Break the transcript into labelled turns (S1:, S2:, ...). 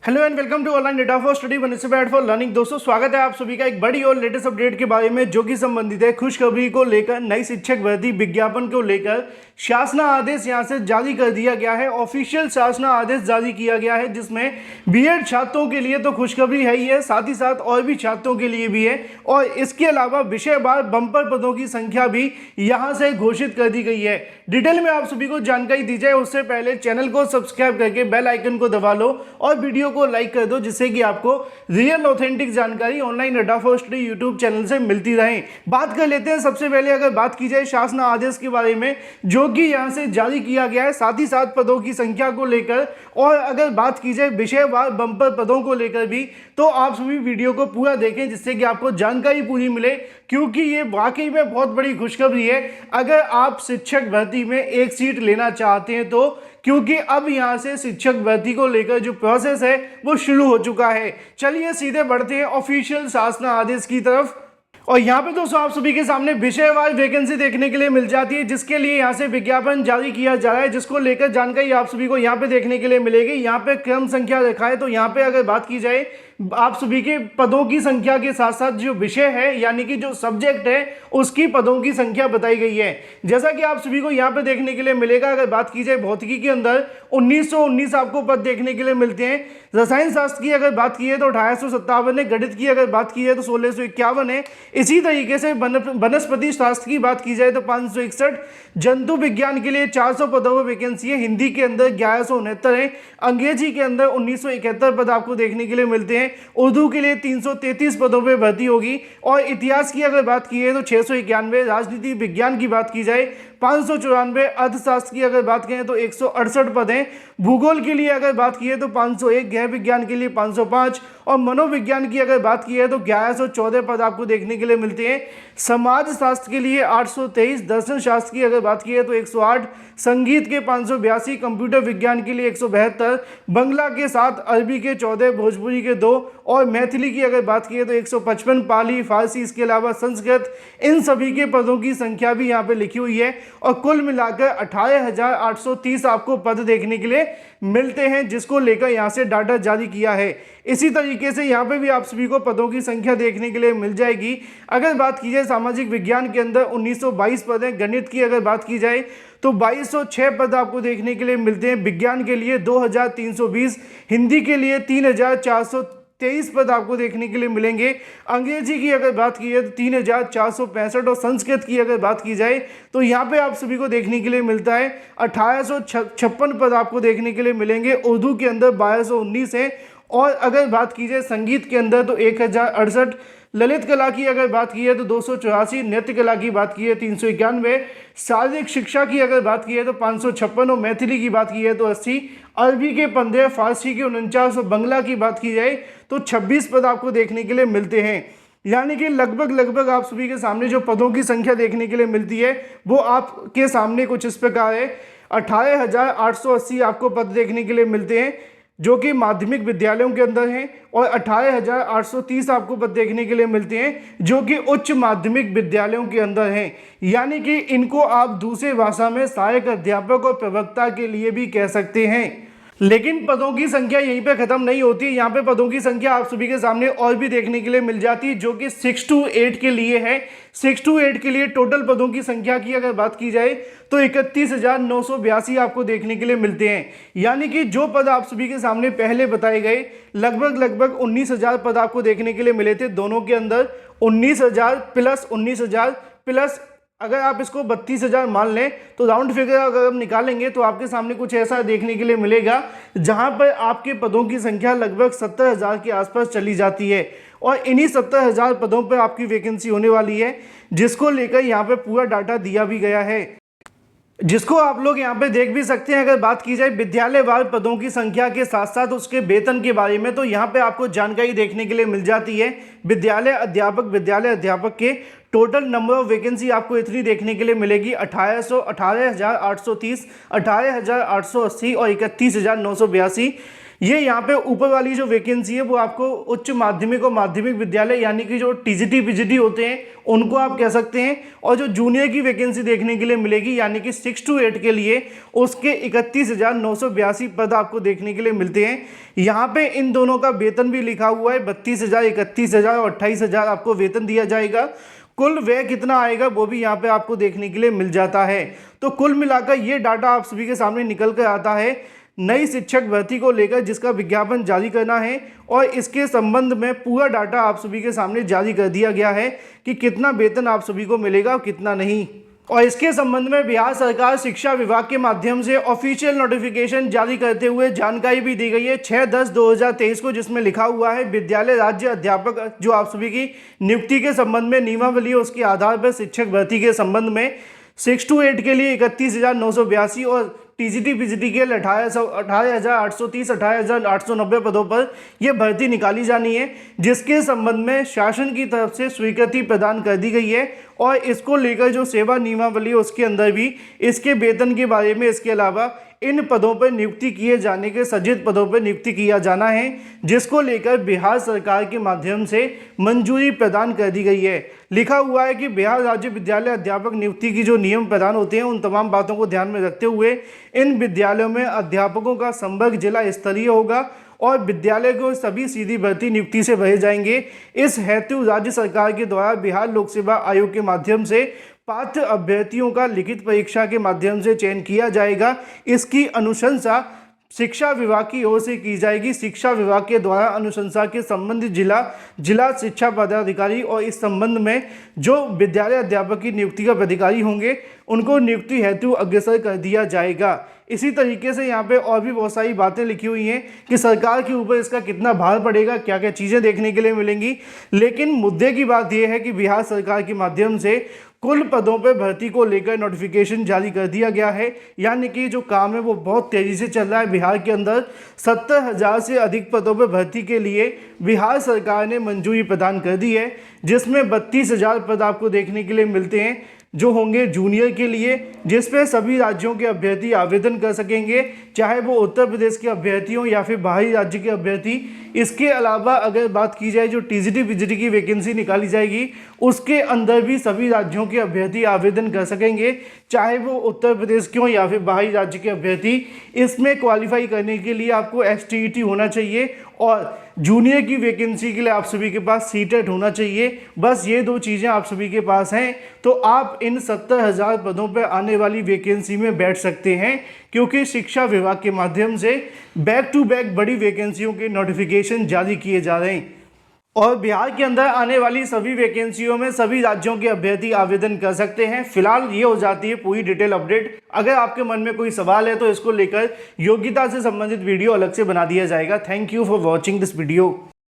S1: Hello and welcome to online data for study बनस्पैट for learning. दोस्तों स्वागत है आप सभी का एक बड़ी और लेटेस्ट अपडेट के बारे में जो कि संबंधित है खुशखबरी को लेकर। नई शिक्षक भर्ती विज्ञापन को लेकर शासन आदेश यहां से जारी कर दिया गया है। ऑफिशियल शासन आदेश जारी किया गया है जिसमें बीएड छात्रों के लिए तो खुशखबरी है ही है, साथ ही साथ और भी छात्रों के लिए भी है। और इसके अलावा विषयवार बंपर पदों की संख्या भी यहां से घोषित कर दी गई है। डिटेल में आप सभी को जानकारी दी जाए उससे पहले चैनल को सब्सक्राइब करके बेल आइकन को दबा लो और वीडियो को लाइक कर दो, जिससे कि आपको रियल ऑथेंटिक जानकारी online data for study YouTube channel से मिलती रहे। बात कर लेते हैं सबसे पहले अगर बात की जाए शासन आदेश के बारे में जो कि यहां से जारी किया गया है, साथ ही साथ पदों की संख्या को लेकर। और अगर बात की जाए विषयवार बंपर पदों को लेकर भी, तो आप सभी वीडियो को पूरा देखें जिससे कि आपको जानकारी पूरी मिले, क्योंकि ये वाकई में बहुत बड़ी खुशखबरी है अगर आप शिक्षक भर्ती में एक सीट लेना चाहते हैं तो। क्योंकि अब यहां से शिक्षक भर्ती को लेकर जो प्रोसेस है वो शुरू हो चुका है। चलिए सीधे बढ़ते हैं ऑफिशियल शासन आदेश की तरफ। और यहाँ पे दोस्तों आप सभी के सामने विषयवार वैकेंसी देखने के लिए मिल जाती है, जिसके लिए यहाँ से विज्ञापन जारी किया जा रहा है, जिसको लेकर जानकारी आप सभी को यहाँ पे देखने के लिए मिलेगी। यहाँ पे क्रम संख्या रखा है, तो यहाँ पे अगर बात की जाए आप सभी के पदों की संख्या के साथ साथ जो विषय है यानी कि जो सब्जेक्ट है उसकी पदों की संख्या बताई गई है। जैसा कि आप सभी को यहाँ पे देखने के लिए मिलेगा, अगर बात की जाए भौतिकी के अंदर 1919 आपको पद देखने के लिए मिलते हैं। रसायन शास्त्र की अगर बात की है तो 1857 है। गणित की अगर बात की है तो 1651 है। इसी तरीके से वनस्पति शास्त्र की बात की जाए तो 561। जंतु विज्ञान के लिए 400 पदों पर वैकेंसी है। हिंदी के अंदर 1169 है। अंग्रेजी के अंदर 1971 पद आपको देखने के लिए मिलते हैं। उर्दू के लिए 333 पदों पर भर्ती होगी। और इतिहास की अगर बात की है तो 691। राजनीति विज्ञान की बात की जाए 594। अर्थशास्त्र की अगर बात करें तो 168 पद हैं। भूगोल के लिए अगर बात की है तो 501। गृह विज्ञान के लिए 505 और मनोविज्ञान की अगर बात की है तो 1114 पद आपको देखने के लिए मिलते हैं। समाज शास्त्र के लिए 823। दर्शन शास्त्र की अगर बात की है तो 108। संगीत के 582। कंप्यूटर विज्ञान के लिए 172। बांग्ला के 7। अरबी के 14। भोजपुरी के 2 और मैथिली की अगर बात की है तो 155। पाली, फारसी, इसके अलावा संस्कृत, इन सभी के पदों की संख्या भी यहाँ पे लिखी हुई है। और कुल मिलाकर 18,830 आपको पद देखने के लिए मिलते हैं, जिसको लेकर यहाँ से डाटा जारी किया है। इसी तरीके से यहाँ पे भी आप सभी को पदों की संख्या देखने के लिए मिल जाएगी। अगर बात की जाए सामाजिक विज्ञान के अंदर 1922 पद हैं। गणित की अगर बात की जाए तो 2206 पद आपको देखने के लिए मिलते हैं। विज्ञान के लिए 2320। हिंदी के लिए 3423 पद आपको देखने के लिए मिलेंगे। अंग्रेजी की अगर बात की जाए तो 3465। और संस्कृत की अगर बात की जाए तो यहाँ पे आप सभी को देखने के लिए मिलता है 1856 पद आपको देखने के लिए मिलेंगे। उर्दू के अंदर 1219 है। और अगर बात की जाए संगीत के अंदर तो 1068। ललित कला की अगर बात की है तो 284। नृत्य कला की बात की है 391। शारीरिक शिक्षा की अगर बात की है तो 556। और मैथिली की बात की है तो 80। अरबी के 15। फारसी के 49। और बंगला की बात की जाए तो 26 पद आपको देखने के लिए मिलते हैं। यानी कि लगभग आप सभी के सामने जो पदों की संख्या देखने के लिए मिलती है वो आपके सामने कुछ इस प्रकार है। 18,880 आपको पद देखने के लिए मिलते हैं जो कि माध्यमिक विद्यालयों के अंदर हैं। और 18,830 आपको पद देखने के लिए मिलते हैं जो कि उच्च माध्यमिक विद्यालयों के अंदर हैं। यानी कि इनको आप दूसरे भाषा में सहायक अध्यापक और प्रवक्ता के लिए भी कह सकते हैं। लेकिन पदों की संख्या यहीं पे खत्म नहीं होती है। यहाँ पे पदों की संख्या आप सभी के सामने और भी देखने के लिए मिल जाती है जो कि 6 to 8 के लिए है। 6 to 8 के लिए टोटल पदों की संख्या की अगर बात की जाए तो 31,982 आपको देखने के लिए मिलते हैं। यानी कि जो पद आप सभी के सामने पहले बताए गए लगभग 19,000 पद आपको देखने के लिए मिले थे। दोनों के अंदर 19,000 प्लस 19,000 प्लस अगर आप इसको 32,000 मान लें तो राउंड फिगर अगर आप निकालेंगे तो आपके सामने कुछ ऐसा देखने के लिए मिलेगा जहां पर आपके पदों की संख्या लगभग 70,000 के आसपास चली जाती है। और इन्हीं 70,000 पदों पर आपकी वैकेंसी होने वाली है, जिसको लेकर यहाँ पे पूरा डाटा दिया भी गया है, जिसको आप लोग यहाँ पे देख भी सकते हैं। अगर बात की जाए विद्यालयवार पदों की संख्या के साथ साथ उसके वेतन के बारे में, तो यहाँ पे आपको जानकारी देखने के लिए मिल जाती है। विद्यालय अध्यापक के टोटल नंबर ऑफ वैकेंसी आपको इतनी देखने के लिए मिलेगी 18,830, 18,880 और 31,982। ये यहाँ पे ऊपर वाली जो वैकेंसी है वो आपको उच्च माध्यमिक और माध्यमिक विद्यालय यानी कि जो टीजीटी पीजीटी होते हैं उनको आप कह सकते हैं, और जो जूनियर की वैकेंसी देखने के लिए मिलेगी यानी कि 6 to 8 के लिए उसके 31,982 पद आपको देखने के लिए मिलते हैं। यहाँ पे इन दोनों का वेतन भी लिखा हुआ है, 32,000, 31,000 और 28,000 आपको वेतन दिया जाएगा। कुल व्यय कितना आएगा वो भी यहाँ पे आपको देखने के लिए मिल जाता है। तो कुल मिलाकर ये डाटा आप सभी के सामने निकल कर आता है नई शिक्षक भर्ती को लेकर जिसका विज्ञापन जारी करना है, और इसके संबंध में पूरा डाटा आप सभी के सामने जारी कर दिया गया है कि कितना वेतन आप सभी को मिलेगा और कितना नहीं। और इसके संबंध में बिहार सरकार शिक्षा विभाग के माध्यम से ऑफिशियल नोटिफिकेशन जारी करते हुए जानकारी भी दी गई है 6/10/2023 को, जिसमें लिखा हुआ है विद्यालय राज्य अध्यापक जो आप सभी की नियुक्ति के संबंध में नियमावली है उसके आधार पर शिक्षक भर्ती के संबंध में 6 to 8 के लिए 31,982 और टीजीटी पीजीटी के लिए 18,830 18,890 पदों पर यह भर्ती निकाली जानी है, जिसके संबंध में शासन की तरफ से स्वीकृति प्रदान कर दी गई है। और इसको लेकर जो सेवा नियमावली है उसके अंदर भी इसके वेतन के बारे में, इसके अलावा इन पदों पर नियुक्ति किए जाने के सज्जित पदों पर नियुक्ति किया जाना है, जिसको लेकर बिहार सरकार के माध्यम से मंजूरी प्रदान कर दी गई है। लिखा हुआ है कि बिहार राज्य विद्यालय अध्यापक नियुक्ति की जो नियम प्रदान होते हैं उन तमाम बातों को ध्यान में रखते हुए इन विद्यालयों में अध्यापकों का संवर्ग जिला स्तरीय होगा और विद्यालय को सभी सीधी भर्ती नियुक्ति से भरे जाएंगे। इस हेतु राज्य सरकार के द्वारा बिहार लोक सेवा आयोग के माध्यम से पात्र अभ्यर्थियों का लिखित परीक्षा के माध्यम से चयन किया जाएगा। इसकी अनुशंसा शिक्षा विभाग की ओर से की जाएगी। शिक्षा विभाग के द्वारा अनुशंसा के संबंधित जिला शिक्षा पदाधिकारी और इस संबंध में जो विद्यालय अध्यापक की नियुक्ति का पदाधिकारी होंगे उनको नियुक्ति हेतु अग्रसर कर दिया जाएगा। इसी तरीके से यहाँ पे और भी बहुत सारी बातें लिखी हुई हैं कि सरकार के ऊपर इसका कितना भार पड़ेगा, क्या क्या चीज़ें देखने के लिए मिलेंगी। लेकिन मुद्दे की बात यह है कि बिहार सरकार के माध्यम से कुल पदों पर भर्ती को लेकर नोटिफिकेशन जारी कर दिया गया है, यानी कि जो काम है वो बहुत तेज़ी से चल रहा है। बिहार के अंदर 70,000 से अधिक पदों पर भर्ती के लिए बिहार सरकार ने मंजूरी प्रदान कर दी है, जिसमें 32,000 पद आपको देखने के लिए मिलते हैं जो होंगे जूनियर के लिए, जिस पे सभी राज्यों के अभ्यर्थी आवेदन कर सकेंगे, चाहे वो उत्तर प्रदेश के अभ्यर्थी हों या फिर बाहरी राज्य के अभ्यर्थी। इसके अलावा अगर बात की जाए जो टीजीटी पीजीटी की वैकेंसी निकाली जाएगी उसके अंदर भी सभी राज्यों के अभ्यर्थी आवेदन कर सकेंगे, चाहे वो उत्तर प्रदेश के हों या फिर बाहरी राज्य के अभ्यर्थी। इसमें क्वालिफाई करने के लिए आपको STET होना चाहिए और जूनियर की वैकेंसी के लिए आप सभी के पास CTET होना चाहिए। बस ये दो चीज़ें आप सभी के पास हैं तो आप इन 70,000 पदों पर आने वाली वैकेंसी में बैठ सकते हैं, क्योंकि शिक्षा विभाग के माध्यम से बैक टू बैक बड़ी वैकेंसियों के नोटिफिकेशन जारी किए जा रहे हैं और बिहार के अंदर आने वाली सभी वैकेंसियों में सभी राज्यों के अभ्यर्थी आवेदन कर सकते हैं। फिलहाल ये हो जाती है पूरी डिटेल अपडेट। अगर आपके मन में कोई सवाल है तो इसको लेकर योग्यता से संबंधित वीडियो अलग से बना दिया जाएगा। Thank you for watching this video.